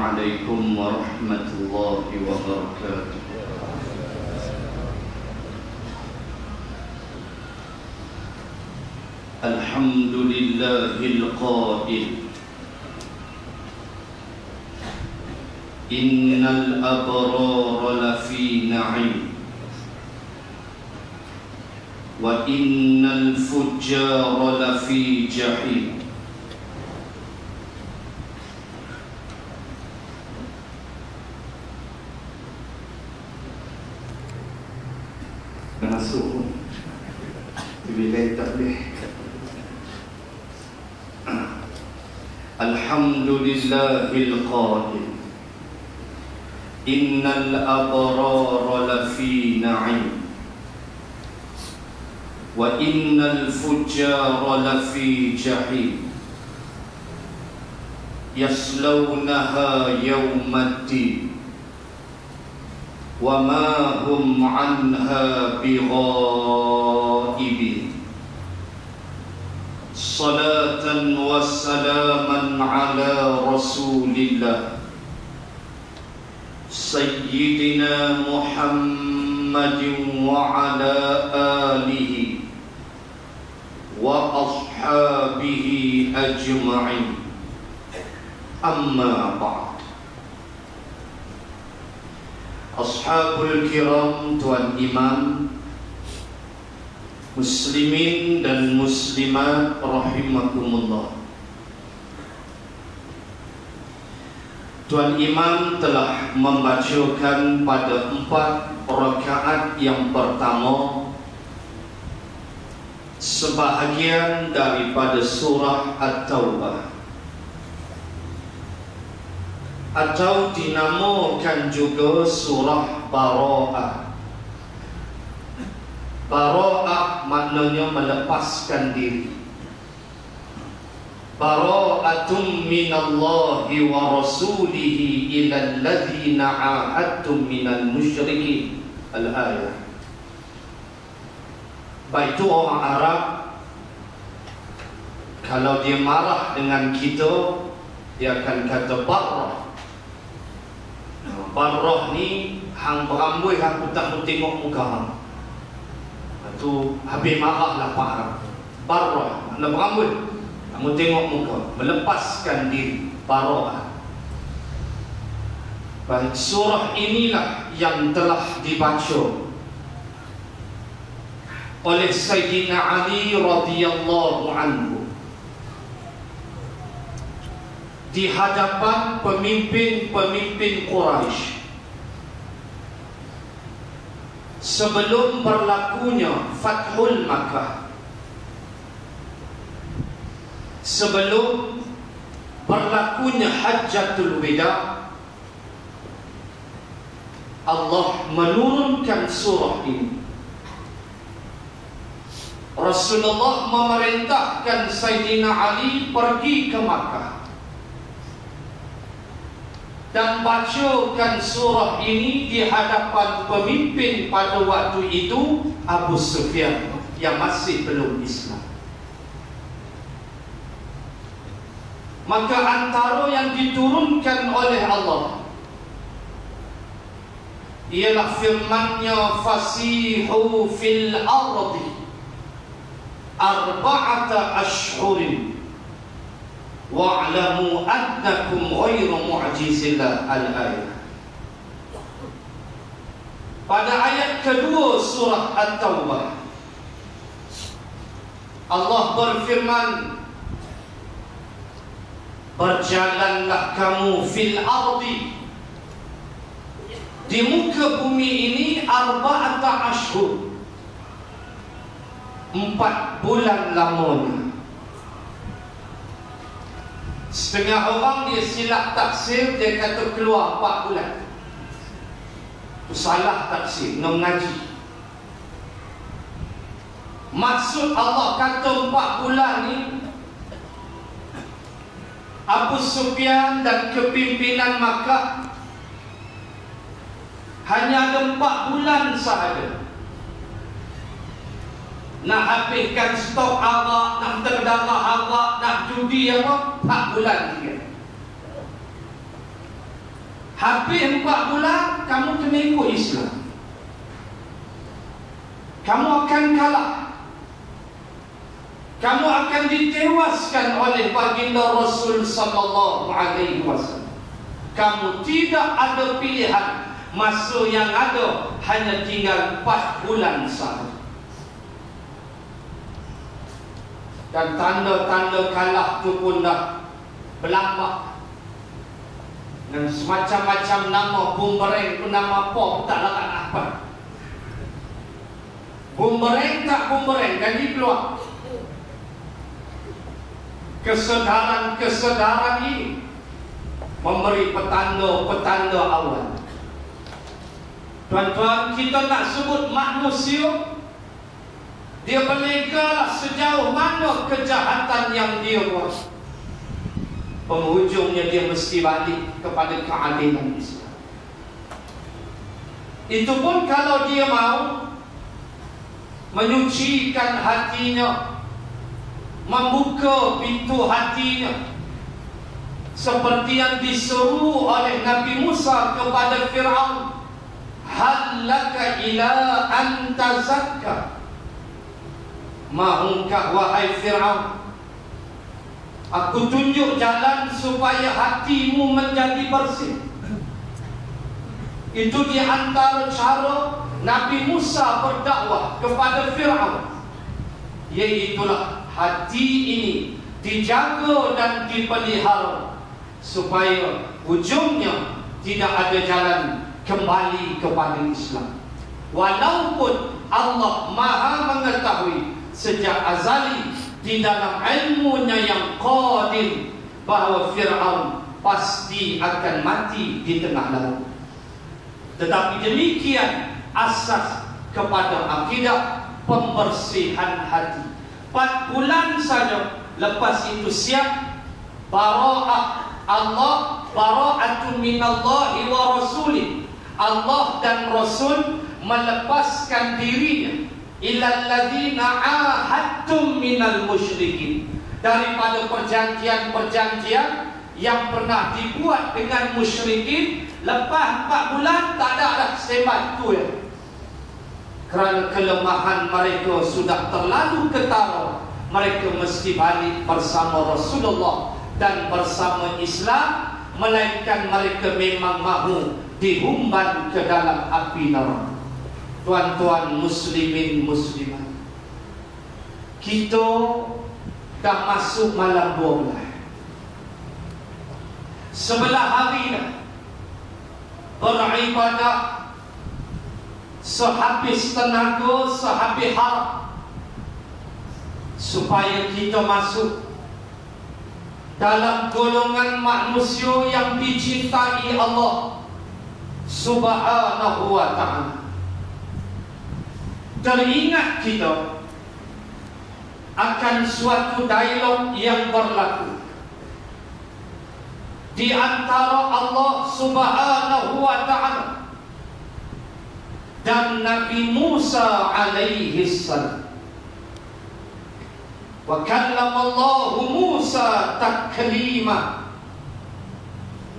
عليكم ورحمة الله وبركاته. الحمد لله القائل إن الأبرار لفي نعيم وإن الفجار لفي جحيم. Masuk bilik taklih. Alhamdulillahil qail innal abrara lafi na'im wa innal fujjara lafi jahim yaslawnaha yawmaddin wa ma hum anha bighaibin. Salatan wa salaman ala rasulillah Sayyidina Muhammadin wa ala alihi wa ashabihi ajma'in. Amma ba'd. Ashabul kiram, tuan imam, muslimin dan muslimat rahimakumullah. Tuan imam telah membacakan pada 4 rakaat yang pertama sebahagian daripada surah At-Taubah, atau dinamakan juga surah Bara'ah. Bara'ah maknanya melepaskan diri. Bara'atun minallahi wa rasulihi ilal ladzina ahadtum minal musyrikin. Al-ayah. Baik itu orang Arab, kalau dia marah dengan kita, dia akan kata barrah. Barrah ni hang beramboi aku tak mau tengok muka hang. Itu habis marahlah Pak Arab. Barrah makna berambut, tak mau tengok muka, melepaskan diri. Barrah. Baik, surah inilah yang telah dibaca oleh Sayyidina Ali radhiyallahu anhu di hadapan pemimpin-pemimpin Quraisy sebelum berlakunya Fathul Makkah, sebelum berlakunya Hajjatul Wida. Allah menurunkan surah ini. Rasulullah memerintahkan Sayyidina Ali pergi ke Makkah dan bacakan surah ini di hadapan pemimpin pada waktu itu, Abu Sufyan, yang masih belum Islam. Maka antara yang diturunkan oleh Allah ialah firman-Nya, fasihu fil ardi arba'ata ashhurin wa'lamu annakum ghairu mu'jizillah. Al-ayah. Pada ayat kedua surah At-Taubah, Allah berfirman, berjalanlah kamu fil ardi, di muka bumi ini, arba'ata ashhur, 4 bulan lamanya. Setengah orang dia silap taksir, dia kata keluar 4 bulan. Itu salah taksir, nak mengaji. Maksud Allah kata 4 bulan ni, Abu Sufyan dan kepimpinan Makkah hanya ada 4 bulan sahaja nak habiskan stok arak, nak terdarah arak, nak judi apa, 4 bulan dia. Habis 4 bulan, kamu kena ikut Islam. Kamu akan kalah. Kamu akan ditewaskan oleh baginda Rasul sallallahu alaihi wasallam. Kamu tidak ada pilihan. Masa yang ada hanya tinggal 4 bulan sahaja. Dan tanda-tanda kalah tu pun dah berlambak. Dan semacam-macam nama bumerang tu nama apa tak larat apa. Bumerang tak bumerang jadi keluar. Kesedaran ini memberi petanda-petanda awal. Tuan-tuan, kita nak sebut manusia, dia berlegalah sejauh mana kejahatan yang dia buat. Penghujungnya dia mesti balik kepada keadilan Islam. Itu pun kalau dia mau menyucikan hatinya, membuka pintu hatinya, seperti yang diseru oleh Nabi Musa kepada Fir'aun, hal laka ila an tazakka, mahukah wahai Fir'aun, aku tunjuk jalan supaya hatimu menjadi bersih. Itu di antara cara Nabi Musa berdakwah kepada Fir'aun, iaitulah hati ini dijaga dan dipelihara supaya ujungnya tidak ada jalan kembali kepada Islam. Walaupun Allah Maha mengetahui sejak azali di dalam ilmunya yang qadir bahawa Fir'aun pasti akan mati di tengah laut. Tetapi demikian asas kepada akidah pembersihan hati. 4 bulan saja, lepas itu siap bara'ah Allah, bara'atun minallahi wa rasulih. Allah dan Rasul melepaskan dirinya ilal ladzina ahadtum minal musyrikin, daripada perjanjian-perjanjian yang pernah dibuat dengan musyrikin. Lepas 4 bulan tak ada dah sebat tu ya. Kerana kelemahan mereka sudah terlalu ketara, mereka mesti balik bersama Rasulullah dan bersama Islam, melainkan mereka memang mahu dihumban ke dalam api neraka. Tuan-tuan muslimin muslimat, kita dah masuk malam 12. Sebelah hari dah beribadah sehabis tenaga, sehabis harap, supaya kita masuk dalam golongan manusia yang dicintai Allah Subhanahu wa ta'ala. Teringat kita akan suatu dialog yang berlaku di antara Allah Subhanahu wa ta'ala dan Nabi Musa alaihi salam. Wa kallamallahu Musa taklima.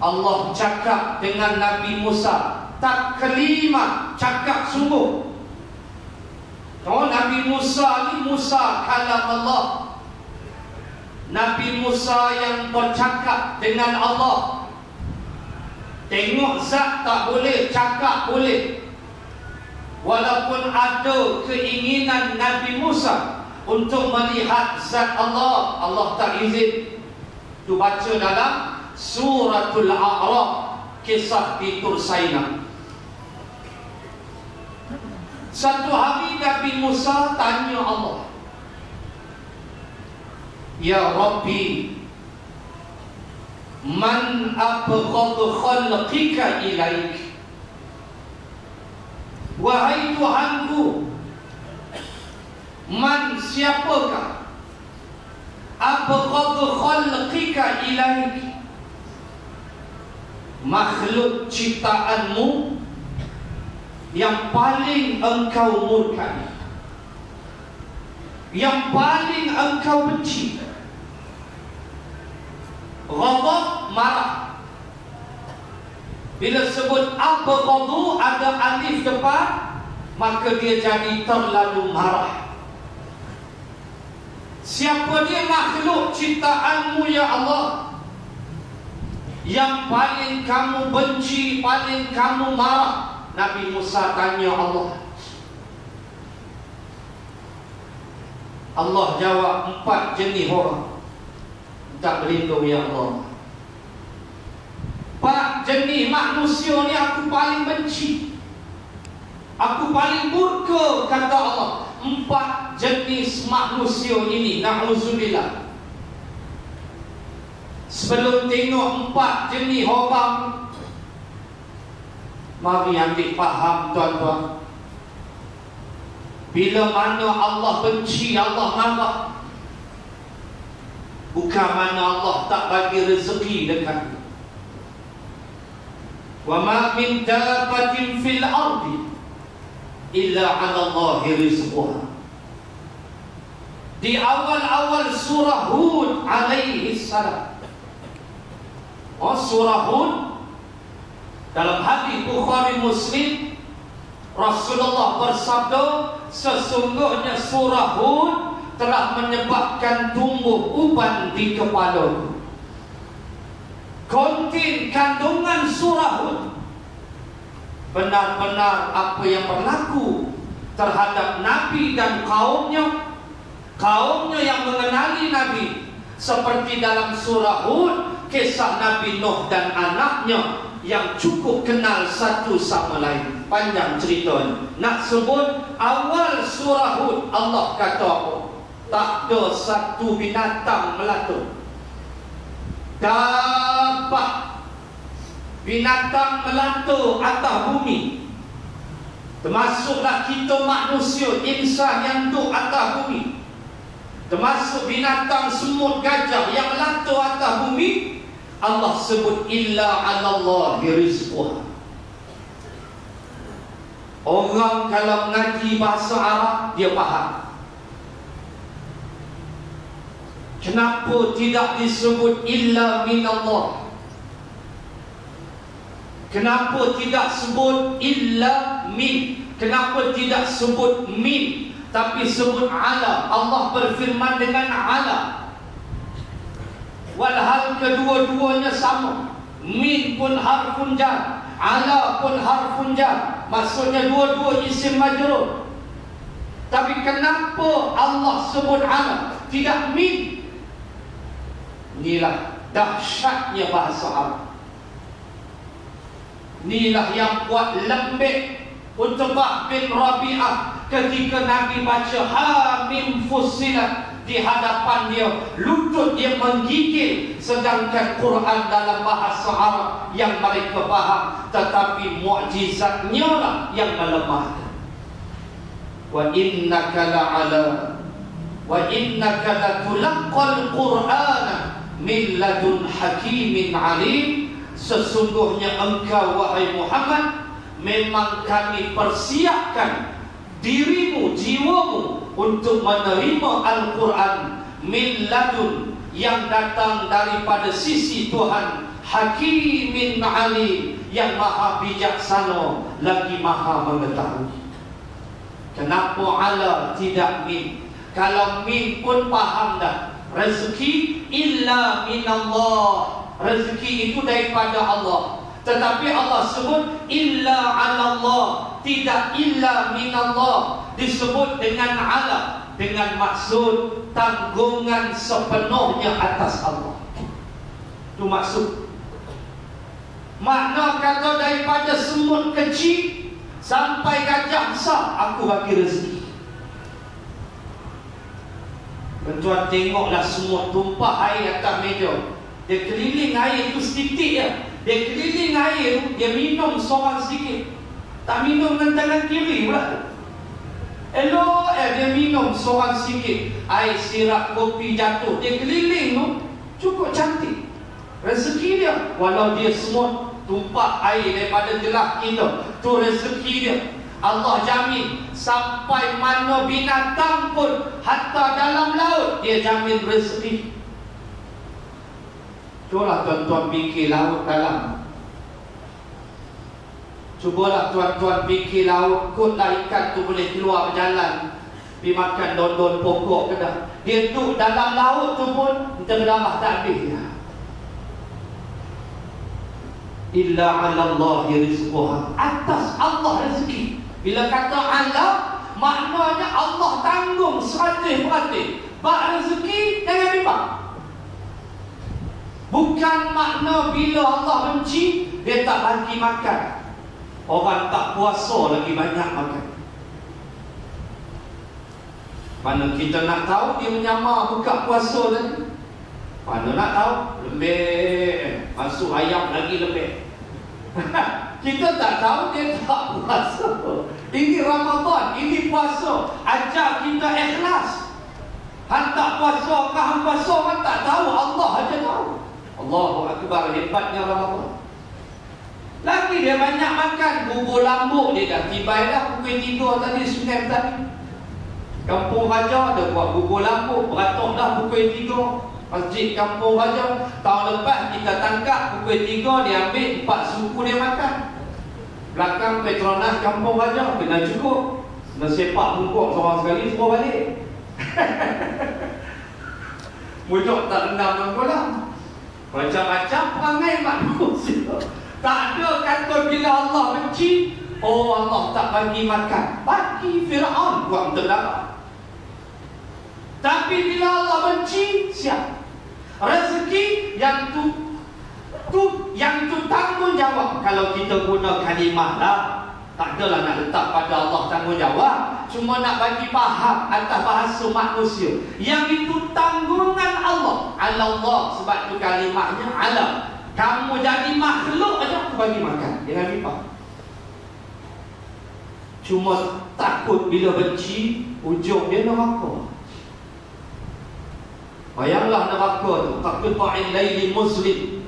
Allah cakap dengan Nabi Musa taklima, cakap sungguh. Oh, Nabi Musa ni Musa kalam Allah, Nabi Musa yang bercakap dengan Allah. Tengok zat tak boleh, cakap boleh. Walaupun ada keinginan Nabi Musa untuk melihat zat Allah, Allah tak izin. Tu baca dalam Suratul A'raf, kisah di Tursaina. Satu hari Nabi Musa tanya Allah, Ya Rabbi, man abghadu khalqika ilaik. Wahai Tuhanku, man siapakah abghadu khalqika ilaik, makhluk ciptaanmu yang paling engkau murkai, yang paling engkau benci. Ghadab, marah. Bila sebut abghadu ada alif depan, maka dia jadi terlalu marah. Siapa dia makhluk ciptaanmu ya Allah yang paling kamu benci, paling kamu marah? Nabi Musa tanya Allah. Allah jawab, 4 jenis orang tak berlindung ya Allah. 4 jenis manusia ni aku paling benci, aku paling murka, kata Allah. 4 jenis manusia ini, na'udzubillah. Sebelum tengok 4 jenis orang, mari ambil faham tuan-tuan. Bila mana Allah benci, Allah marah, bukan mana Allah tak bagi rezeki dekat. Wa ma min dabbatin fil ardi illa 'ala Allahi rizquha. Di awal-awal surah Hud alaihi salam, surah Hud, dalam hadis Bukhari Muslim, Rasulullah bersabda, sesungguhnya surah Hud telah menyebabkan tumbuh uban di kepala. Konten kandungan surah Hud benar-benar apa yang berlaku terhadap Nabi dan kaumnya yang mengenali Nabi. Seperti dalam surah Hud, kisah Nabi Nuh dan anaknya yang cukup kenal satu sama lain. Panjang ceritanya. Nak sebut awal surah Hud, Allah kata apa? Tak ada satu binatang melatu. Dapat binatang melatu atas bumi, termasuklah kita manusia, insan yang duduk atas bumi, termasuk binatang semut, gajah yang melatu atas bumi. Allah sebut illa 'ala Allahi rizquha. Orang kalau mengaji bahasa Arab, dia faham. Kenapa tidak disebut illa minallah? Kenapa tidak sebut illa min? Kenapa tidak sebut min, tapi sebut ala? Allah berfirman dengan ala, walhal kedua-duanya sama. Min pun harfun jar, ala pun harfun jar, maksudnya dua-dua isim majrur. Tapi kenapa Allah sebut ala, tidak min? Inilah dahsyatnya bahasa Arab. Inilah yang buat lembek Utbah bin Rabi'ah ketika Nabi baca Hamim Fussilat di hadapan dia, lutut dia menggigil. Sedangkan Quran dalam bahasa Arab yang mereka faham, tetapi mukjizatnya lah yang melemahkan. Wa innaka la'ala wa innaka latulaqqal Qur'ana min ladun hakimin alim. Sesungguhnya engkau wahai Muhammad, memang kami persiapkan dirimu, jiwamu untuk menerima Al-Quran min ladun, yang datang daripada sisi Tuhan, hakimin alim, yang maha bijaksana lagi maha mengetahui. Kenapa ala tidak min? Kalau min pun faham dah. Rezeki illa minallah, rezeki itu daripada Allah. Tetapi Allah sebut illa 'ala Allah, tidak illa minallah. Disebut dengan ala, dengan maksud tanggungan sepenuhnya atas Allah. Itu maksud. Makna kata daripada semut kecil sampai gajah besar, aku bagi rezeki. Tuan tengoklah semua tumpah air atas meja. Dia keliling air itu setitik je. Dia keliling air, dia minum seorang sedikit. Tak minum dengan tangan kiri pula. Elok dia minum seorang sedikit. Air sirap kopi jatuh, dia keliling tu cukup cantik. Rezeki dia. Walau dia semua tumpah air daripada gelas kita, tu rezeki dia. Allah jamin sampai mana binatang pun, hatta dalam laut, dia jamin rezeki. Itulah tuan-tuan fikir laut dalam. Cubalah tuan-tuan fikir laut, kotlah ikan tu boleh keluar berjalan, pergi makan daun-daun pokok ke dah. Dia duduk dalam laut tu pun terdarah tak habis. Illa 'ala Allah rizquha, atas Allah rezeki. Bila kata Allah, maknanya Allah tanggung 100%. Bak rezeki jangan bimbang. Bukan makna bila Allah benci dia tak bagi makan. Orang tak puasa lagi banyak makan. Mana kita nak tahu dia menyamar buka puasa tadi? Mana nak tahu? Lembek, masuk ayam lagi lembek. Kita tak tahu dia tak puasa. Ini Ramadan, ini puasa. Ajar kita ikhlas. Han tak puasa, han puasa, han tak tahu. Allah aja tahu. Allahu Akbar, hebatnya Ramadan. Lagi dia banyak makan bubur lambuk, dia dah tibai dah pukul 3 tadi, Sungai tadi. Kampung Raja ada buat bubur lambuk, beratok dah pukul 3. Masjid Kampung Raja tahun lepas kita tangkap pukul 3, dia ambil 4 suku dia makan. Belakang Petronas Kampung Raja kena cukup. Kena sepak bungkuk seorang sekali, semua balik. Mujuk tak rendam dalam kolam. Macam-macam perangai manusia. Tak ada kata bila Allah benci, oh Allah tak bagi makan. Bagi Fir'aun buang terdapat. Tapi bila Allah benci, siap. Rezeki yang yang tanggungjawab. Kalau kita guna kalimah lah, tak adalah nak letak pada Allah tanggungjawab. Cuma nak bagi faham atas bahasa manusia. Yang itu tanggungan Allah. Allah, sebab tu kalimahnya Allah. Kamu jadi makhluk aja aku bagi makan. Jangan lupa. Cuma takut bila benci, ujung dia neraka. Bayanglah neraka tu, taqta'il laili muslim,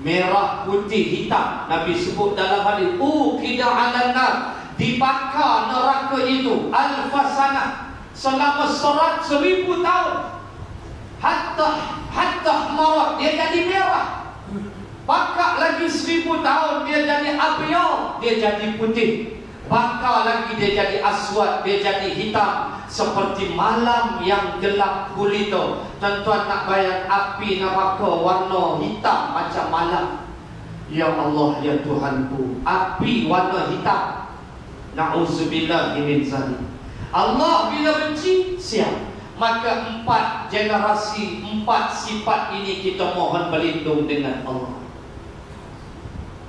merah, putih, hitam. Nabi sebut dalam hadis, qida 'alan nar, dibakar neraka itu alfasanah, selama 100,000 tahun. Hatta marat, dia jadi merah. Bakar lagi 1000 tahun, dia jadi abyad, dia jadi putih. Bakar lagi, dia jadi aswad, dia jadi hitam. Seperti malam yang gelap gulita. Tuan-tuan nak bayang api neraka warna hitam macam malam. Ya Allah, ya Tuhanku, api warna hitam. Na'udzubillah min zalik. Allah bila benci, siap. Maka 4 generasi, 4 sifat ini kita mohon berlindung dengan Allah.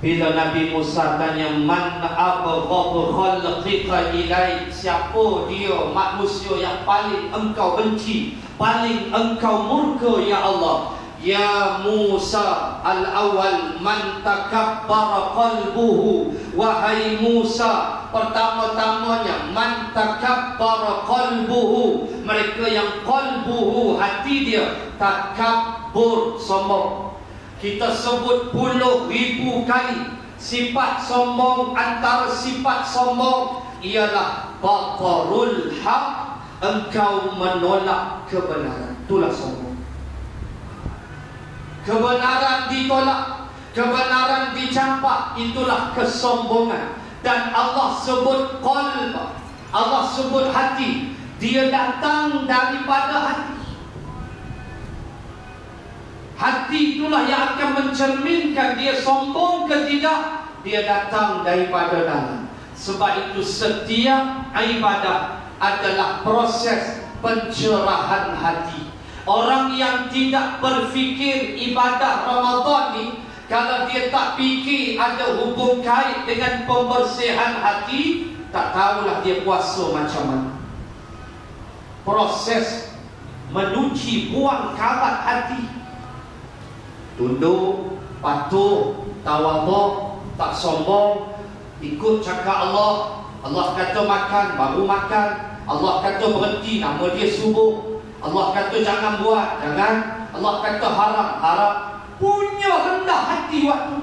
Bila Nabi Musa tanya, man abghadhu khalqika ilai, siapa dia manusia yang paling engkau benci, paling engkau murka ya Allah? Ya Musa, al-awwal man takabbara qalbuhu. Wahai Musa, pertama-tamanya man takabbara qalbuhu, mereka yang qalbuhu, hati dia takabbur, sombong. Kita sebut puluh ribu kali sifat sombong. Antara sifat sombong ialah batarul haq, engkau menolak kebenaran. Itulah sombong. Kebenaran ditolak, kebenaran dicampak, itulah kesombongan. Dan Allah sebut qalb, Allah sebut hati. Dia datang daripada hati. Hati itulah yang akan mencerminkan dia sombong ke tidak. Dia datang daripada dalam. Sebab itu setiap ibadah adalah proses pencerahan hati. Orang yang tidak berfikir ibadah Ramadan ni, kalau dia tak fikir ada hubung kait dengan pembersihan hati, tak tahulah dia puasa macam mana. Proses menuci, buang karat hati. Tunduk, patuh, tawaduk, tak sombong, ikut cakap Allah. Allah kata makan, baru makan. Allah kata berhenti, nama dia subuh. Allah kata jangan buat, jangan. Allah kata haram, haram. Punya rendah hati waktu,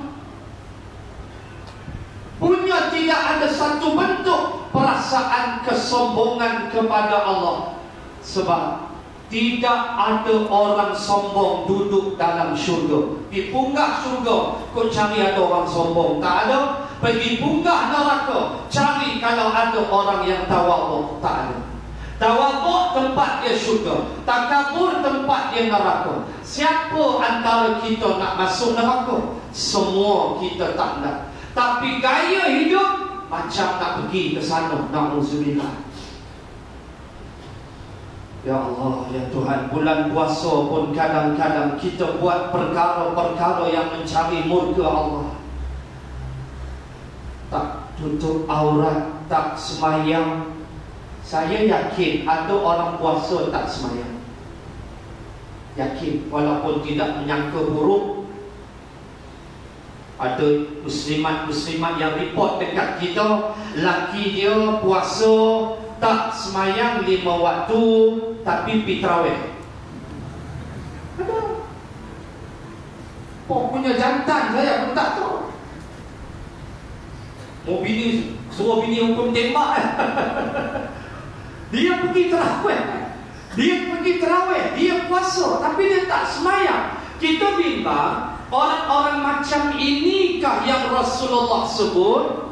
punya tidak ada satu bentuk perasaan kesombongan kepada Allah. Sebab tidak ada orang sombong duduk dalam syurga. Di punggah syurga kau cari ada orang sombong, tak ada. pergi bunggah neraka, cari kalau ada orang yang tawaduk. Tak ada. Tawaduk tempat dia syurga, takabur tempat dia neraka. Siapa antara kita nak masuk neraka? Semua kita tak nak. Tapi gaya hidup macam nak pergi ke sana. Na'udzubillah. Ya Allah, ya Tuhan, bulan puasa pun kadang-kadang kita buat perkara-perkara yang mencari murka Allah. Tak tutup aurat, tak semayang. Saya yakin ada orang puasa tak semayang. Yakin, walaupun tidak menyangka buruk. Ada muslimat-muslimat yang report dekat kita, laki dia puasa tak semayang 5 waktu, tapi pergi tarawih. Ada. Punya jantan saya pun tak tahu. Mau bini, suruh bini hukum tembak. Dia pergi tarawih. Dia puasa, tapi dia tak semayang. Kita bimbang, orang-orang macam inikah yang Rasulullah sebut?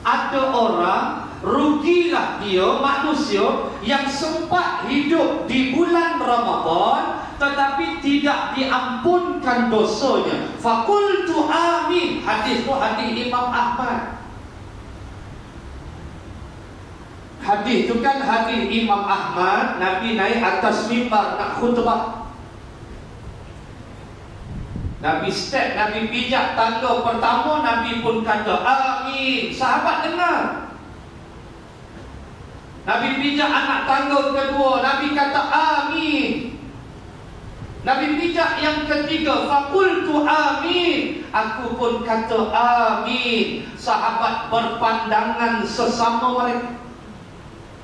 Ada orang, rugilah dia, manusia yang sempat hidup di bulan Ramadan tetapi tidak diampunkan dosanya. Faqultu amin. Hadis itu hadis Imam Ahmad. Hadis itu kan hadis Imam Ahmad. Nabi naik atas mimbar nak khutbah. Nabi step, Nabi pijak tangga pertama, Nabi pun kata amin. Sahabat dengar. Nabi pijak anak tangga kedua, Nabi kata amin. Nabi pijak yang ketiga, faqultu amin. Aku pun kata amin. Sahabat berpandangan sesama mereka.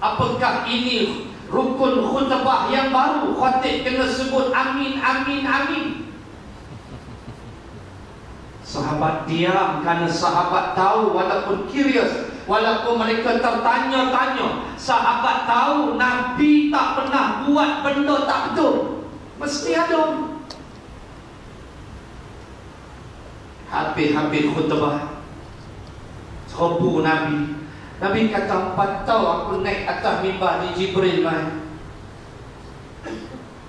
Apakah ini rukun khutbah yang baru? Khatib kena sebut amin, amin, amin. Sahabat diam kerana sahabat tahu, walaupun curious, walaupun mereka tertanya-tanya, sahabat tahu Nabi tak pernah buat benda tak betul. Mesti ada. Habis-habis khutbah, serbu Nabi. Nabi kata 4 tahun aku naik atas mimbar di Jibril mai.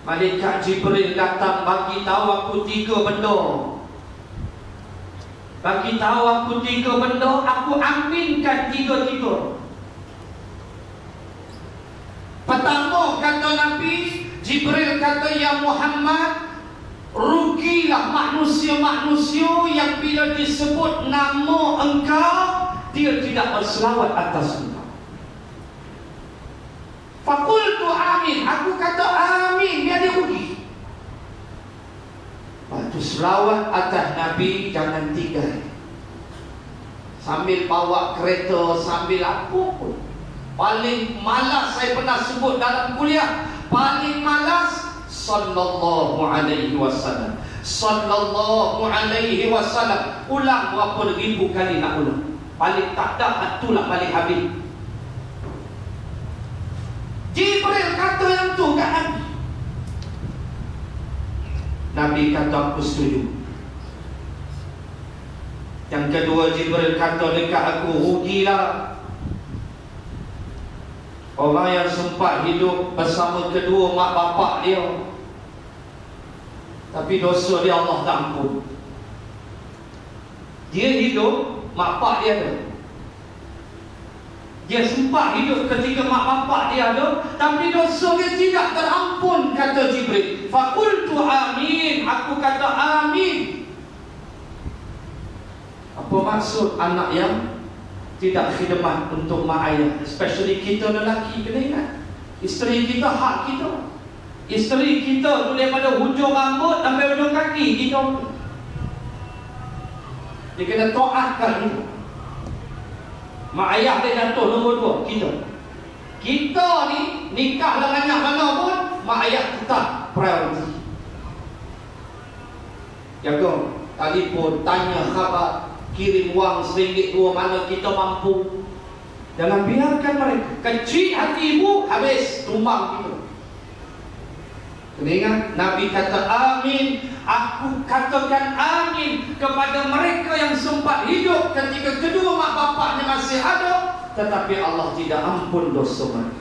Malaikat Jibril datang bagi tahu aku 3 benda. Bagi tahu aku 3 benda, aku aminkan 3-3. Pertama kata Nabi, Jibril kata, ya Muhammad, rugilah manusia-manusia yang bila disebut nama engkau, dia tidak berselawat atas engkau. Faqultu amin. Aku kata amin, dia rugi. Waktu selawat atas Nabi jangan 3. Sambil bawa kereta, sambil apa pun. Paling malas saya pernah sebut dalam kuliah, paling malas sallallahu alaihi wasallam. Sallallahu alaihi wasallam. Ulang berapa ribu kali nak ulang. Paling tak ada, itulah paling habis. Jibril kata yang tu kat Nabi. Nabi kata aku setuju. Yang kedua, Jibril kata dekat aku, rugilah orang yang sempat hidup bersama kedua mak bapak dia, tapi dosa dia Allah tak ampun. Dia hidup, mak bapak dia ada. Dia sempat hidup ketika mak bapak dia ada, tapi dosa dia tidak terampun, kata Jibril. Faqultu amin. Aku kata amin. Apa maksud anak yang tidak khidmat untuk mak ayah? Especially kita lelaki, kena ingat, isteri kita hak kita. Isteri kita tu daripada hujung rambut sampai hujung kaki kita, dia kena taatkan itu. Mak ayah dia jatuh nombor 2, kita ni nikah dengan anak mana pun, mak ayah tetap priority. Jaga, telefon, tanya khabar, kirim wang RM1, RM2 mana kita mampu. Jangan biarkan mereka. Kecil hati ibu, habis tumbang kita. Kena ingat, Nabi kata amin. Aku katakan amin kepada mereka yang sempat hidup ketika kedua masih ada, tetapi Allah tidak ampun dosa mereka.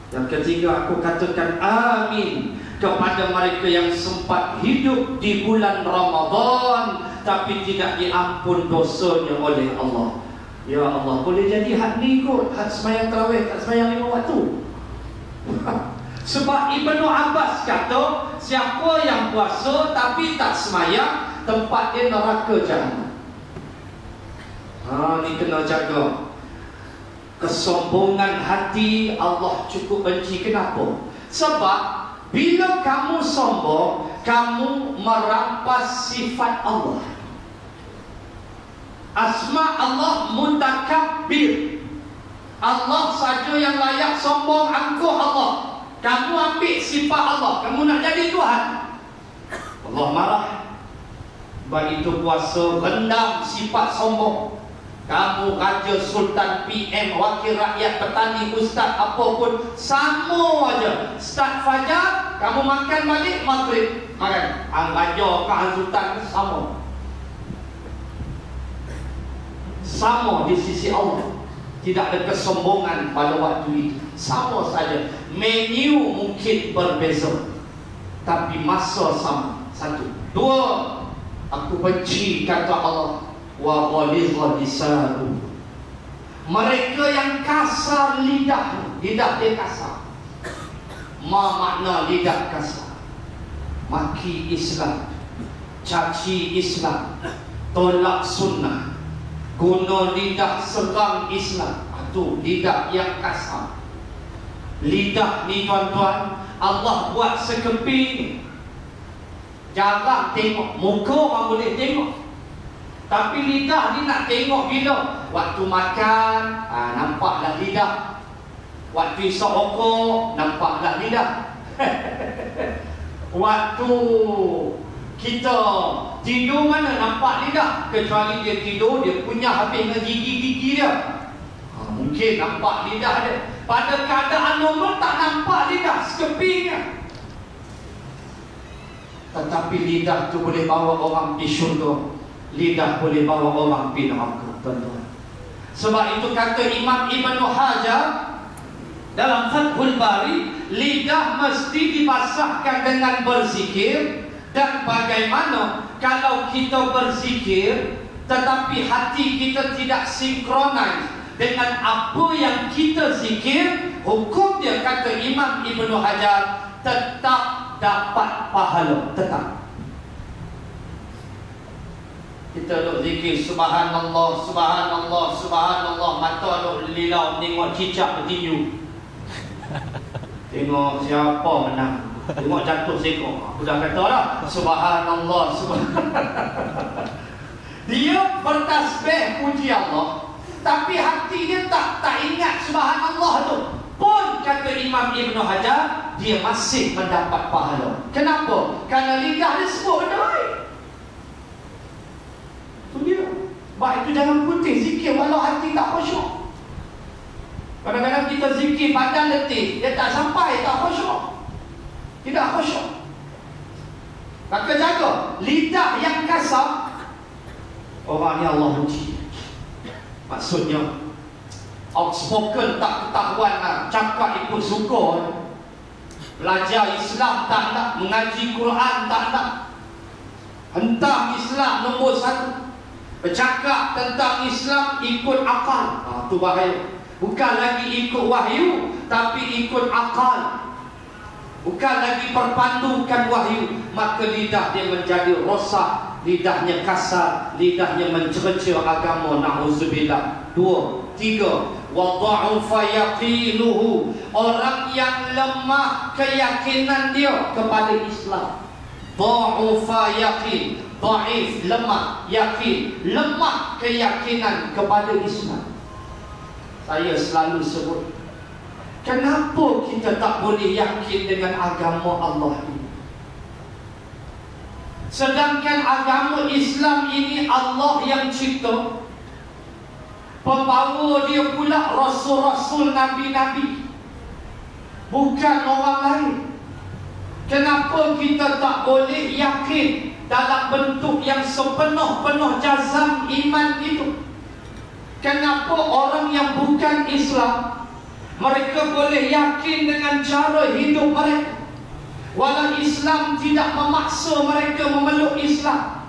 Yang ketiga, aku katakan amin kepada mereka yang sempat hidup di bulan Ramadan tapi tidak diampun dosanya oleh Allah. Ya Allah, boleh jadi had ni kot, had semayang tarawih, had semayang 5 waktu. Sebab Ibnu Abbas kata, siapa yang puasa tapi tak semayang, tempat dia neraka jahanam. Ni kena jaga. Kesombongan hati Allah cukup benci. Kenapa? Sebab bila kamu sombong, kamu merampas sifat Allah. Asma Allah mutakabbir. Allah saja yang layak sombong, angkuh Allah. Kamu ambil sifat Allah, kamu nak jadi Tuhan, Allah marah. Sebab itu puasa, rendam sifat sombong. Kamu raja, sultan, PM, wakil rakyat, petani, ustaz, apapun, sama aja. Start fajar, kamu makan balik maghrib, makan. Hang raja ke hang sultan, sama. Sama di sisi Allah. Tidak ada kesombongan pada waktu itu. Sama saja. Menu mungkin berbeza, tapi masa sama. Satu. Dua, aku benci kata Allah, wa ghalidha lisanuhum. Mereka yang kasar lidah dia kasar. Ma makna lidah kasar? Maki Islam, caci Islam, tolak sunnah, guna lidah serang Islam. Itu lidah yang kasar. Lidah ni tuan-tuan, Allah buat sekeping. Jarang tengok. Muka orang boleh tengok, tapi lidah ni nak tengok bila? Waktu makan, nampaklah lidah. Waktu isap rokok, nampaklah lidah. Waktu kita tidur, mana nampak lidah? Kecuali dia tidur, dia punya habis dengan gigi-gigi dia, mungkin nampak lidah dia. Pada keadaan normal tak nampak lidah, sekepingnya. Tetapi lidah tu boleh bawa orang pergi syurga, lidah boleh bawa orang pergi neraka, tuan-tuan. Sebab itu kata Imam Ibnu Hajar dalam Fathul Bari, lidah mesti dibasahkan dengan berzikir. Dan bagaimana kalau kita berzikir tetapi hati kita tidak sinkronis dengan apa yang kita zikir, hukum dia kata Imam Ibnu Hajar, tetap dapat pahala, tetap. Kita duk zikir subhanallah, subhanallah, subhanallah, mata duk lilau tengok cicak bertinju. Tengok siapa menang, tengok jatuh seekor. Aku dah kata lah subhanallah, subhanallah. Dia bertasbih puji Allah, tapi hati dia tak ingat subhanallah tu. Pun kata Imam Ibnu Hajar, dia masih mendapat pahala. Kenapa? Kerana lidah dia sebut benda baik. Itu dia. Baik itu jangan putih zikir walau hati tak khusyuk. Kadang-kadang kita zikir badan letih, dia tak sampai, tak khusyuk, tidak khusyuk. Maka jaga lidah yang kasar. Orang ni Allah benci. Maksudnya outspoken, tak ketahuan lah, cakap ikut suka, belajar Islam tak nak, mengaji Quran tak nak, hentam Islam nombor 1, bercakap tentang Islam ikut akal. Itu bahaya. Bukan lagi ikut wahyu, tapi ikut akal. Bukan lagi perpandukan wahyu. Maka lidah dia menjadi rosak, lidahnya kasar, lidahnya mencerca agama. Na'udzubillah. 2, 3, wa dha'ufa yaqinuhu. Orang yang lemah keyakinan dia kepada Islam. Dha'ufa yaqin, dhaif, lemah, yakin, lemah keyakinan kepada Islam. Saya selalu sebut, kenapa kita tak boleh yakin dengan agama Allah ini? Sedangkan agama Islam ini Allah yang cipta, pembawa dia pula rasul-rasul, nabi-nabi, bukan orang lain. Kenapa kita tak boleh yakin dalam bentuk yang sepenuh-penuh jazam iman itu? kenapa orang yang bukan Islam mereka boleh yakin dengan cara hidup mereka, walau Islam tidak memaksa mereka memeluk Islam.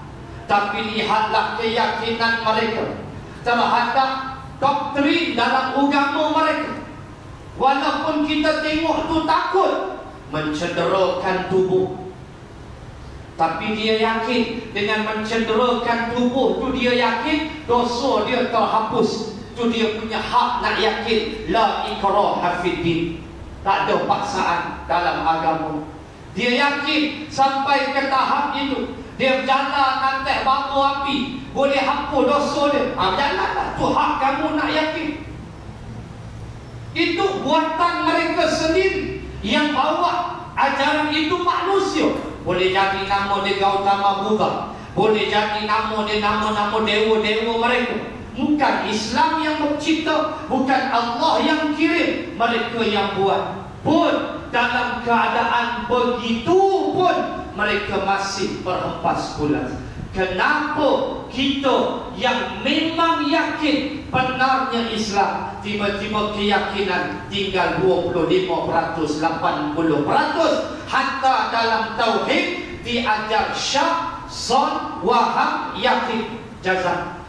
Tapi lihatlah keyakinan mereka terhadap doktrin dalam agama mereka. Walaupun kita tengok tu takut mencederakan tubuh, tapi dia yakin dengan mencederakan tubuh tu, dia yakin dosa dia terhapus. Tu dia punya hak nak yakin. La ikraha fiddin, tak ada paksaan dalam agama. Dia yakin sampai ke tahap itu. Dia berjalan atas batu api, boleh hapus dosa dia. Jalanlah, tu hak kamu nak yakin. Itu buatan mereka sendiri. Yang bawa ajaran itu manusia. Boleh jadi nama dia Gautama Buddha, boleh jadi nama dia nama-nama dewa-dewa mereka. Bukan Islam yang mencipta, bukan Allah yang kirim, mereka yang buat. Pun dalam keadaan begitu pun mereka masih berhempas bulan. Kenapa kita yang memang yakin benarnya Islam, tiba-tiba keyakinan tinggal 25%, 80%. Hatta dalam tauhid diajar syak, zon, waham, yakin, jazam.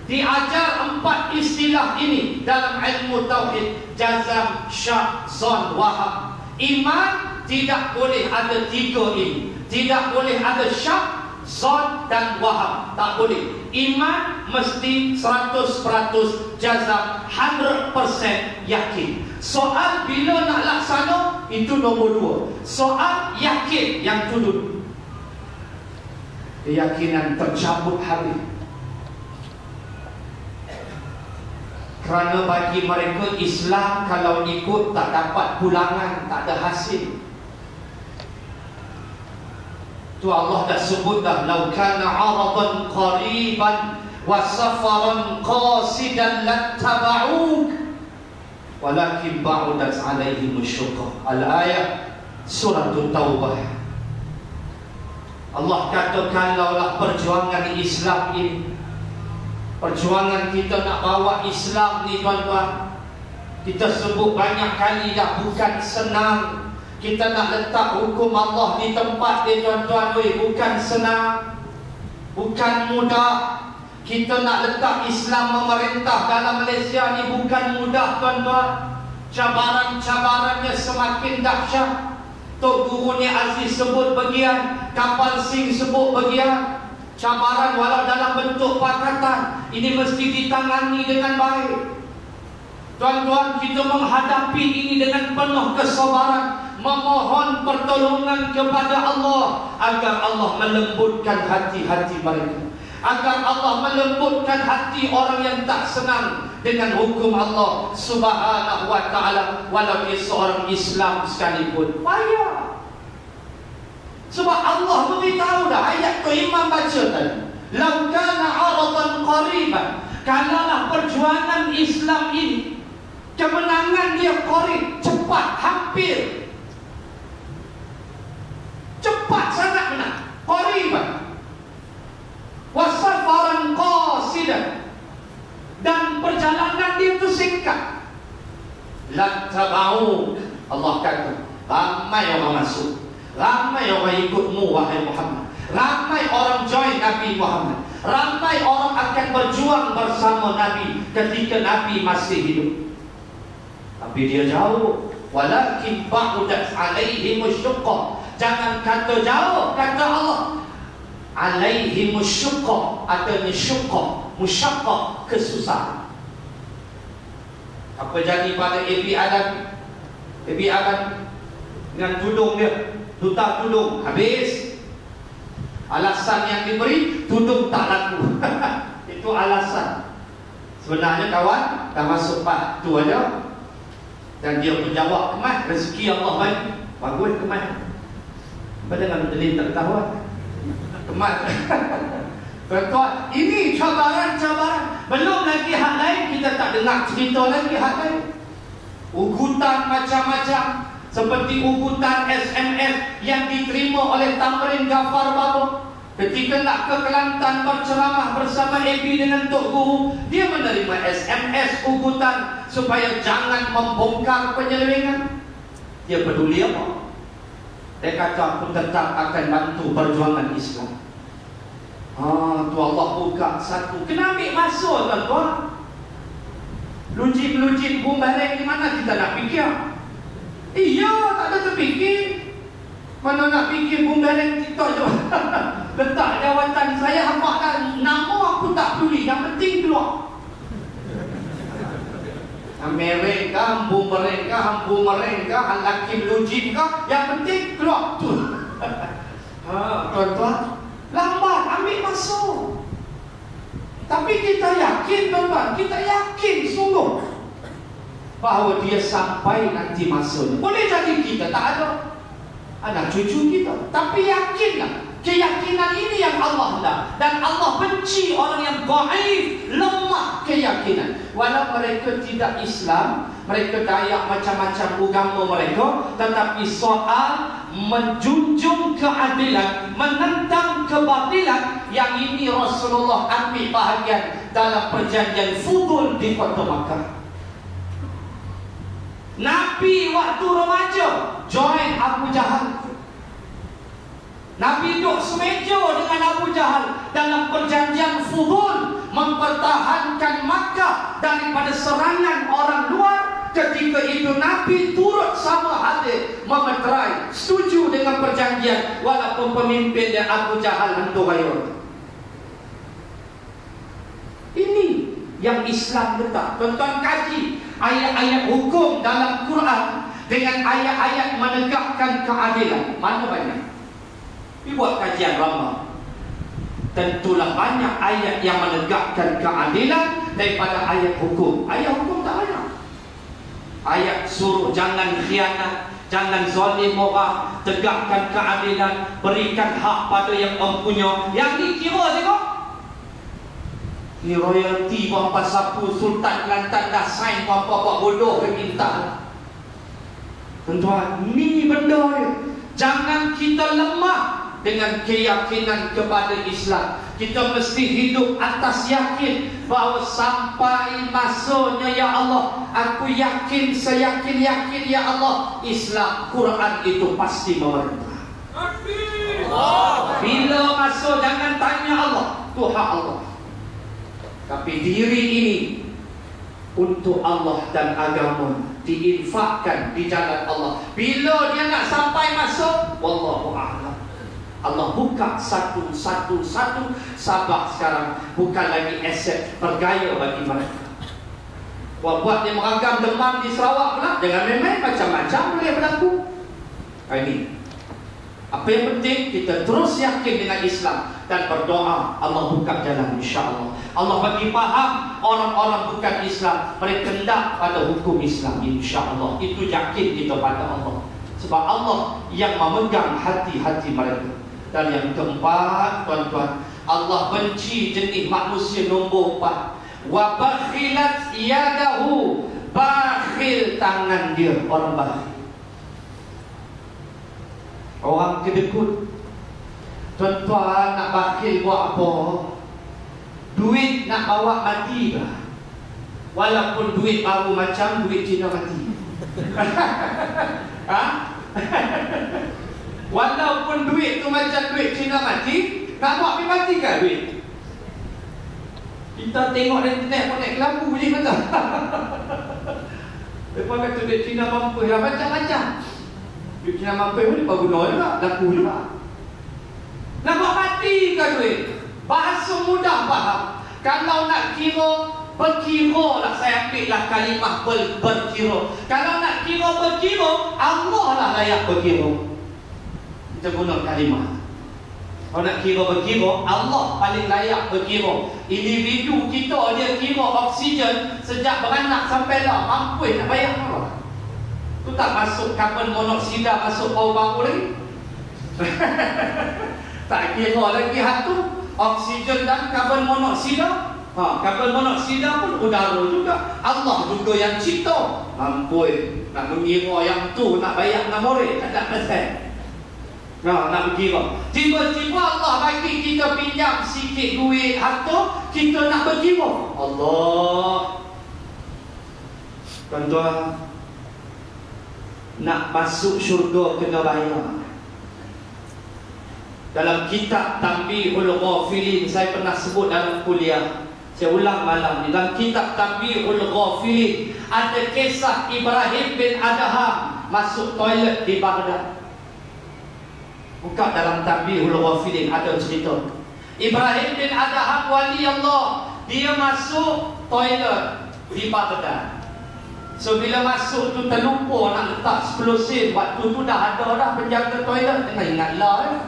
Diajar 4 istilah ini dalam ilmu tauhid: jazam, syak, zon, waham. Iman tidak boleh ada 3 ini. Tidak boleh ada syak, zon dan waham. Tak boleh. Iman mesti 100% jazam, 100% yakin. Soal bila nak laksana, itu nombor 2. Soal yakin, yang tu dulu. Keyakinan tercabut habis. Kerana bagi mereka Islam kalau ikut tak dapat pulangan, tak ada hasil. Tu Allah dah sebut dah, lau kana 'aradan qariban wa safaran qasidan lattaba'uk walakin ba'udat 'alaihim asy-syuqqa. Al-ayat surah Taubah. Allah kata, kalaulah perjuangan Islam ini, perjuangan kita nak bawa Islam ni tuan-tuan, kita sebut banyak kali dah, bukan senang. Kita nak letak hukum Allah di tempat dia tuan-tuan, bukan senang, bukan mudah. Kita nak letak Islam memerintah dalam Malaysia ni bukan mudah tuan-tuan. Cabaran-cabarannya semakin dahsyat. Tok Guru ni Aziz sebut bagian, Kapal Sing sebut bagian. Cabaran walau dalam bentuk pakatan, ini mesti ditangani dengan baik. Tuan-tuan, kita menghadapi ini dengan penuh kesabaran, memohon pertolongan kepada Allah agar Allah melembutkan hati-hati mereka, agar Allah melembutkan hati orang yang tak senang dengan hukum Allah Subhanahu wa ta'ala, walau dia seorang Islam sekalipun. Payah. Sebab Allah beritahu dah, ayat tu Imam baca tadi, lau kana 'aradan qariban, kalaulah perjuangan Islam ini kemenangan dia qarib, cepat, hampir, cepat sangat menang, qariban, wasafaran qasidan, dan perjalanan dia tu singkat, lattaba'u. Allah kata, ramai orang masuk, ramai orang ikutmu wahai Muhammad, ramai orang join Nabi Muhammad, ramai orang akan berjuang bersama Nabi ketika Nabi masih hidup. Tapi dia jauh, walakin ba'udat 'alaihim asy-syuqqa. Jangan kata jauh, kata Allah, 'alaihim asy-syuqqa, artinya syuqqa, musyaqqa, kesusahan. Apa jadi pada Abi Adam? Abi Adam dengan tudung dia, duta tudung habis. Alasan yang diberi, tudung tak laku. Itu alasan. Sebenarnya kawan, dah masuk part tu aja. Dan dia menjawab, kemas, rezeki Allah bagi, bagus kemas. Padahal dengan tak ketahuan, kemas. Tuan-tuan, ini cabaran-cabaran. Belum lagi hak lain, kita tak dengar cerita lagi hak lain. Ugutan macam-macam, seperti ugutan SMS yang diterima oleh Tamrin Ghaffar Baba. Ketika nak ke Kelantan berceramah bersama AB dengan Tok Guru, dia menerima SMS ugutan supaya jangan membongkar penyelewengan. Dia peduli apa? Dia kata aku tetap akan bantu perjuangan Islam. Tu Allah buka satu. Kena ambil masuk tuan-tuan. Lujim-lujim bumbareng di mana kita nak fikir? Iya, tak ada terfikir. Mana nak fikir bumbareng TikTok je. Letak jawatan saya hafalkan nama aku tak peduli, yang penting keluar. Amerika, bumereng kah, Al-Hakim Lujim kah, yang penting keluar tu. Tuan-tuan, lambat ambil masuk. Tapi kita yakin tuan-tuan, kita yakin sungguh bahawa dia sampai nanti masanya. Boleh jadi kita tak ada anak cucu kita, tapi yakinlah. Keyakinan ini yang Allah dah. Dan Allah benci orang yang dhaif, lemah keyakinan. Walau mereka tidak Islam, mereka Dayak macam-macam agama mereka, tetapi soal menjunjung keadilan, menentang kebatilan, yang ini Rasulullah ambil bahagian dalam perjanjian Fudul di kota Makkah. Nabi waktu remaja join Abu Jahal. Nabi duduk semeja dengan Abu Jahal dalam perjanjian Fudul, mempertahankan Makkah daripada serangan orang luar. Ketika itu Nabi turut sama hadir memeterai, setuju dengan perjanjian, walaupun pemimpinnya Abu Jahal hantu raya. Ini yang Islam letak. Tuan-tuan kaji ayat-ayat hukum dalam Quran dengan ayat-ayat menegakkan keadilan, mana banyak? Buat kajian lama, tentulah banyak ayat yang menegakkan keadilan daripada ayat hukum. Ayat hukum tak banyak. Ayat suruh jangan khianat, jangan zalim orang, tegakkan keadilan, berikan hak pada yang mempunyai. Yang dikira tengok, ni royalty berapa sapu Sultan Kelantan dah sign berapa bodoh ke minta. Tuan-tuan, ni benda dia. Jangan kita lemah dengan keyakinan kepada Islam. Kita mesti hidup atas yakin bahawa sampai masanya ya Allah, aku yakin, seyakin-yakin ya Allah, Islam, Quran itu pasti memerintah. Bila masuk jangan tanya Allah, itu hak Allah. Tapi diri ini untuk Allah dan agama diinfakkan di jalan Allah. Bila dia nak sampai masuk, wallahu a'lam. Allah buka satu-satu. Sabah sekarang bukan lagi aset bergaya bagi mereka. Buat dia meragam demam di Sarawak pula, jangan main-main, macam-macam boleh berlaku. Ini apa yang penting, kita terus yakin dengan Islam dan berdoa Allah buka jalan, insya-Allah. Allah bagi faham orang-orang bukan Islam, mereka hendak pada hukum Islam, insya-Allah. Itu yakin kita pada Allah, sebab Allah yang memegang hati-hati mereka. Dan yang keempat, tuan-tuan, Allah benci jenis manusia nombor 4. Wa bakhilat yadahu, bakhil tangan dia, orang bakhil, orang kedekut. Tuan-tuan, nak bakhil buat apa? Duit nak bawa mati ke? Walaupun duit baru macam duit Cina mati. Ha? Walaupun duit tu macam duit Cina mati, nak buat pergi mati ke duit? Kita tengok di internet pun naik kelabu je kata. Lepas kata duit Cina mampu yang macam-macam. Duit Cina mampu pun dia guna juga, laku juga. Nak buat mati ke duit? Bahasa mudah faham. Kalau nak kira, berkira lah, saya ambil lah kalimah berkira. Kalau nak kira berkira, Allah lah layak berkira. Kita guna kalimah. Kalau nak kira berkira, Allah paling layak berkira. Individu kita dia kira oksigen sejak beranak sampai lah, mampu nak bayar apa? Tu tak masuk karbon monoksida, masuk bau-bau lagi. Tak kira lagi hatu, oksigen dan karbon monoksida. Karbon monoksida pun udara juga. Allah juga yang cipta. Mampu nak mengira yang tu nak bayar 6 orang, tak ada pasal. Nah, nak berkira. Tiba-tiba Allah bagi kita pinjam sikit duit harta, kita nak berkira. Allah. Tuan-tuan, nak masuk syurga kena bayar. Dalam kitab Tanbihul Ghafilin, saya pernah sebut dalam kuliah, saya ulang malam ni. Dalam kitab Tanbihul Ghafilin ada kisah Ibrahim bin Adham masuk toilet di Baghdad. Buka dalam Tanbihul Ghafilin, ada cerita Ibrahim bin Adham wali Allah, dia masuk toilet di Baghdad. So bila masuk tu terlupa nak letak 10 sen. Waktu tu dah ada dah penjaga toilet. Kena ingatlah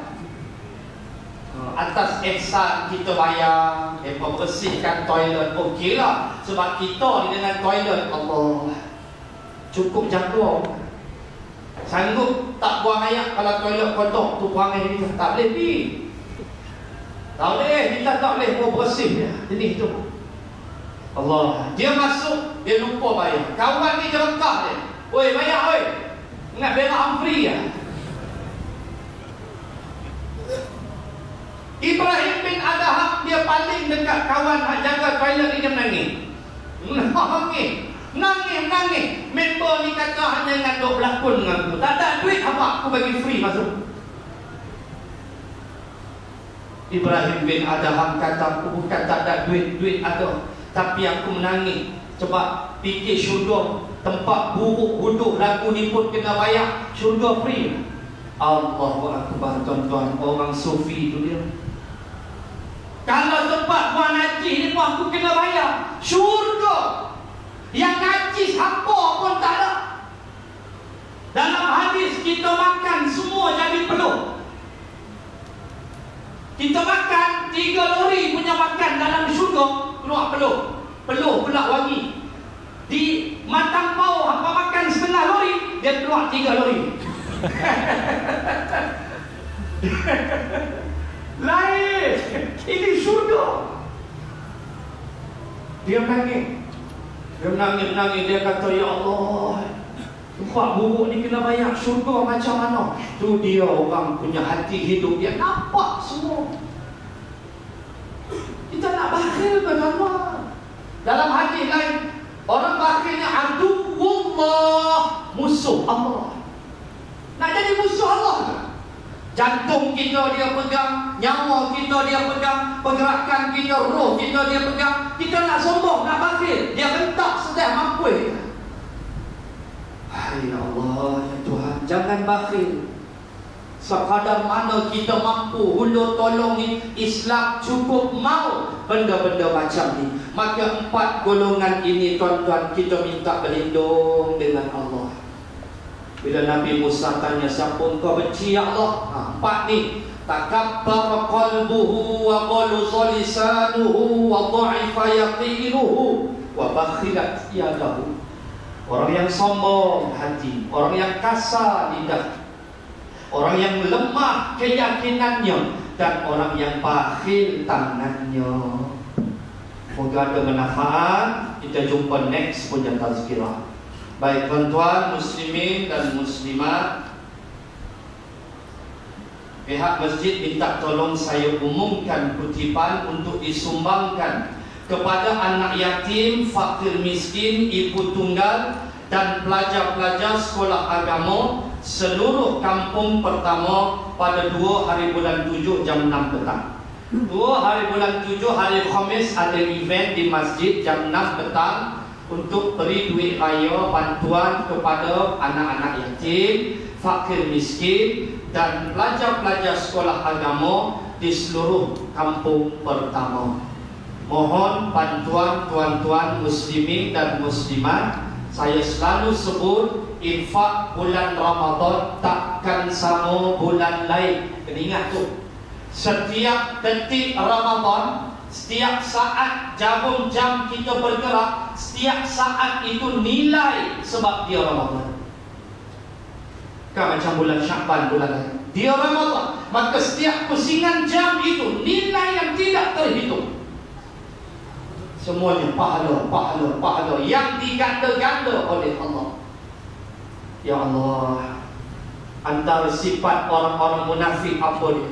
atas ihsan kita bayar, mereka bersihkan toilet, okey lah. Sebab kita ni dengan toilet, Allah cukup jaga. Sanggup tak buang air kalau toilet kotor tu, buang air ni tak boleh pergi. Tak boleh, kita tak boleh buat bersih dia. Jadi tu Allah, dia masuk, dia lupa bayar. Kawan ni jerekah dia, oi bayar oi, ingat berak free ya. Ibrahim bin Adham dia paling dekat kawan nak jaga toilet ni, dia menangis. Nangis. Member ni kata hanya nak duk berlakon dengan aku. Tak ada duit apa, aku bagi free masuk. Ibrahim bin Adham kata, aku bukan tak ada duit ada, tapi aku menangis sebab fikir syurga, tempat buruk duduk lagu ni pun kena bayar, syurga free. Allahu Akbar. Tuan-tuan, orang sufi tu dia, kalau tempat buang haji ni pun aku kena bayar, syurga yang haji siapa pun tak ada. Dalam hadis, kita makan semua jadi peluh. Kita makan 3 lori punya makan dalam syurga, keluar peluh pula wangi. Di Matang Pau hampa makan setengah lori, dia keluar 3 lori. Lain, ini syurga. Dia menangis, dia kata, ya Allah, tempat buruk ni kena bayar, syurga macam mana? Tu dia orang punya hati hidup, dia nampak semua. Kita nak bakhil ke tuan-tuan? Dalam hadis lain, orang bakhilnya aduwwullah, musuh Allah. Nak jadi musuh Allah ke? Jantung kita dia pegang, nyawa kita dia pegang, pergerakan kita, roh kita dia pegang. Kita nak sombong, nak bakhil, dia bentak sedang mampu. Hai Allah, ya Tuhan, jangan bakhil. Sekadar mana kita mampu hulur tolong ni, Islam cukup mau benda-benda macam ni. Maka 4 golongan ini tuan-tuan, kita minta berlindung dengan Allah. Bila Nabi Musa tanya, siapa engkau benci ya Allah? 4 ni, takabbara qalbuhu wa qalusa lisanuhu wa dha'ifa yaqinuhu wa bakhilat yadahu. Orang yang sombong hati, orang yang kasar lidah, orang yang lemah keyakinannya, dan orang yang bakhil tangannya. Moga ada manfaat. Kita jumpa next punya tazkirah. Baik tuan-tuan muslimin dan muslimat, pihak masjid minta tolong saya umumkan kutipan untuk disumbangkan kepada anak yatim, fakir miskin, ibu tunggal dan pelajar-pelajar sekolah agama seluruh kampung pertama pada 2 hari bulan 7 jam 6 petang. 2 hari bulan 7 hari Khamis ada event di masjid jam 6 petang untuk beri duit raya bantuan kepada anak-anak yatim, fakir miskin dan pelajar-pelajar sekolah agama di seluruh kampung pertama. Mohon bantuan tuan-tuan muslimin dan muslimat. Saya selalu sebut, infak bulan Ramadan takkan sama bulan lain. Kena ingat tu. Setiap detik Ramadan, setiap saat jarum jam kita bergerak, setiap saat itu nilai sebab dia Ramadan. Kan macam bulan Syakban bulan lain, dia Ramadan. Maka setiap pusingan jam itu nilai yang tidak terhitung. Semuanya pahala yang diganda-ganda oleh Allah. Ya Allah, Antara sifat orang-orang munafik apa dia?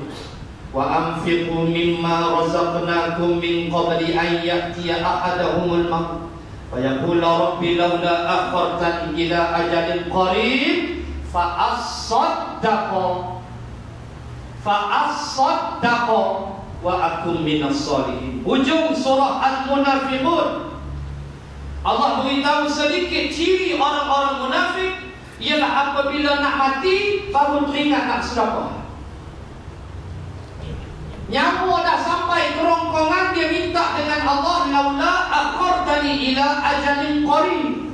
Wa anfiqu mimma razaqnakum min qabli an ya'tiya ahadahumul maut fa yaqulu rabbi laula akhartani ila ajalin qarib fa as-saddaqa wa akum minas solihin. Hujung surah Al-Munafiqun, Allah beritahu sedikit ciri orang-orang munafik, ialah apabila nak mati baru teringat nak sedekah. Nyawa dah sampai kerongkongan, dia minta dengan Allah, laula akhartani ila ajalin qarib,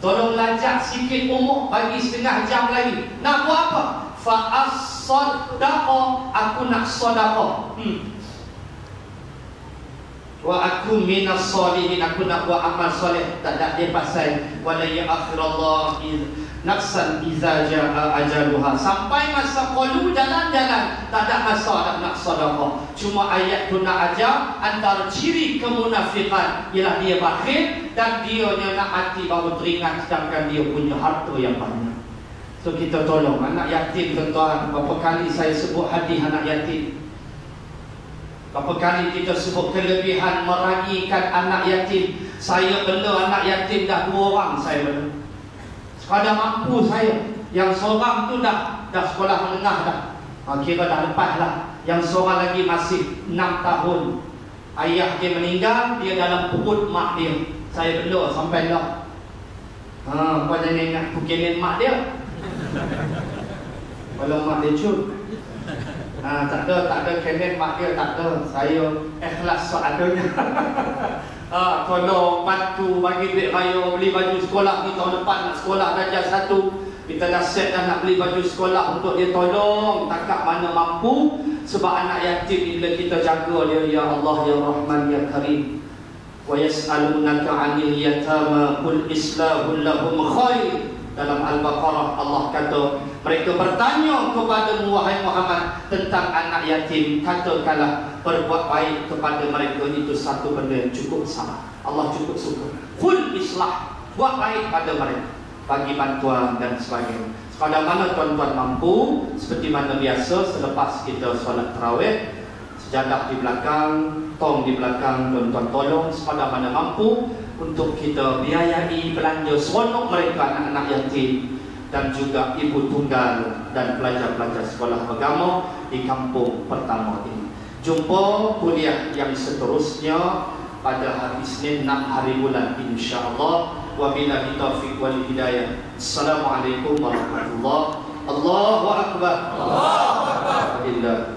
tolong lajak sikit umur, bagi setengah jam lagi. Nak buat apa? Fa as-saddaqa, aku nak sedekah. Wa aku minas solihin, aku nak buat amal soleh. Tak ada dia pasal wala ya'khirallah nafsan iza ja'a ajaluha, sampai masa qalu jalan-jalan, tak ada masa nak sedekah. Cuma ayat tu nak ajar antara ciri kemunafikan ialah dia bakhil dan dia nak mati baru teringat, sedangkan dia punya harta yang banyak. So kita tolong anak yatim, tuan-tuan. Berapa kali saya sebut hadis anak yatim, berapa kali kita sebut kelebihan meragikan anak yatim. Saya bela anak yatim dah 2 orang saya bela. Sekadar mampu saya. Yang seorang tu dah sekolah menengah dah, kira dah lepas lah. Yang seorang lagi masih 6 tahun. Ayah dia meninggal, dia dalam perut mak dia. Saya bela sampai lah. Kau jangan ingat pukimin mak dia. Kalau mak dia cut, tak ada kemen mak dia, tak ada. Saya ikhlas seadanya. Tolong bantu bagi duit raya beli baju sekolah ni, tahun depan nak sekolah darjah 1. Kita dah set dah nak beli baju sekolah untuk dia, tolong takak mana mampu. Sebab anak yatim ni bila kita jaga dia, ya Allah ya Rahman ya Karim. Wa yas'alunaka 'anil yatama qul islahul lahum khair. Dalam Al-Baqarah Allah kata, mereka bertanya kepadamu wahai Muhammad tentang anak yatim, katakanlah berbuat baik kepada mereka itu satu benda yang cukup sama. Allah cukup suka. Qul islah, buat baik pada mereka, bagi bantuan dan sebagainya. Sekadar mana tuan-tuan mampu, seperti mana biasa selepas kita solat tarawih, sejadah di belakang, tong di belakang, tuan-tuan tolong sekadar mana mampu untuk kita biayai belanja seronok mereka anak-anak yatim dan juga ibu tunggal dan pelajar-pelajar sekolah agama di kampung pertama ini. Jumpa kuliah yang seterusnya pada hari Isnin 6 hari bulan insya-Allah. Wabillahi taufiq wal hidayah. Assalamualaikum warahmatullahi wabarakatuh. Allahu akbar. Allahu akbar.